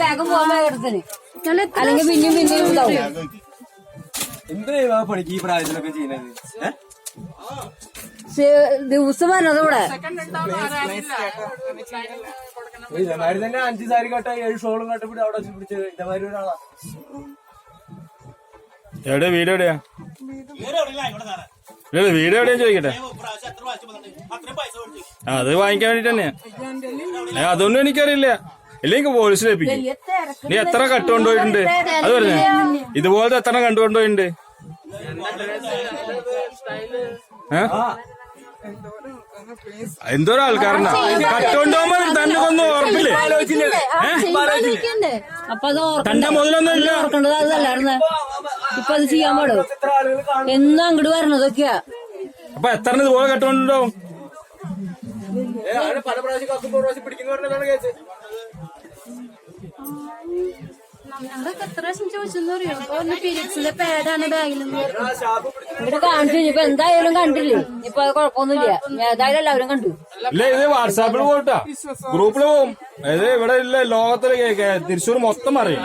വേഗം പോകാൻ വേഗത്തിന് അല്ലെങ്കിൽ പിന്നെയും പിന്നെയും ഉണ്ടാവും. എന്തിനാ പണിക്ക് ഈ പ്രായത്തിലൊക്കെ ചെയ്യുന്നത്? ദിവസം വരണത് ഇവിടെ ഇതേമാതിരി തന്നെ 5 സാരി കട്ട 7 ഷോളും കട്ടപ്പിടി അവിടെ പിടിച്ചത് ഇതേമാതിരി ഒരാളാ. എവിടെ വീട് എവിടെയാ? വീട് എവിടെയാ ചോദിക്കട്ടെ. അത് വാങ്ങിക്കാൻ വേണ്ടിട്ട് തന്നെയാ. അതൊന്നും എനിക്കറിയില്ല. ഇല്ലെങ്കിൽ പോലീസിൽ ഏൽപ്പിക്കും. നീ എത്ര കട്ടുകൊണ്ടുപോയിട്ടുണ്ട് അത് പറഞ്ഞേ. ഇതുപോലത്തെ എത്ര കണ്ടുകൊണ്ടുപോയിട്ടുണ്ട്? എന്തോരം ആൾക്കാരനാ കട്ടുകൊണ്ടുപോകുമ്പോ തന്നെ ഒന്നും ഉറപ്പില്ലേ? അപ്പൊ അത് തന്റെ മുതലൊന്നും ഇല്ല. ഓർക്കേണ്ടത് അതല്ലായിരുന്നു. ഇപ്പൊ അത് ചെയ്യാൻ പാടും. എന്നും അങ്ങോട്ട് വരണതൊക്കെയാ. അപ്പൊ എത്ര ഇതുപോലെ കട്ടുകൊണ്ടുണ്ടാവും? പല പ്രാവശ്യം പിടിക്കുന്ന പറഞ്ഞതാണ് കേസ്. ഞങ്ങളൊക്കെ എത്ര പ്രാവശ്യം ചോദിച്ചെന്ന് അറിയോ? പീരിയഡ്സിന്റെ പാഡാണ് ബാഗിലെന്ന് ഇവിടെ കാണിച്ചു. ഇപ്പൊ എന്തായാലും കണ്ടില്ലേ? ഇപ്പൊ അത് കുഴപ്പമൊന്നുമില്ല. ഏതായാലും എല്ലാവരും കണ്ടു. ഇല്ല, ഇത് വാട്സാപ്പിൽ പോയിട്ടാ ഗ്രൂപ്പില് പോവും. ഇത് ഇവിടെ ഇല്ല, ലോകത്തില് തൃശ്ശൂർ മൊത്തം അറിയും.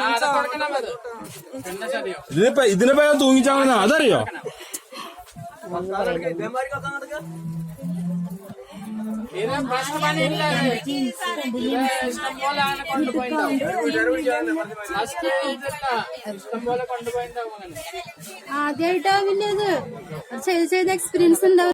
ഇതിനിപ്പോ തൂങ്ങിച്ചാവുന്ന അതറിയോ? ആദ്യമായിട്ടാവില്ല ഇത് ചെയ്ത് എക്സ്പീരിയൻസ് ഉണ്ടാവും.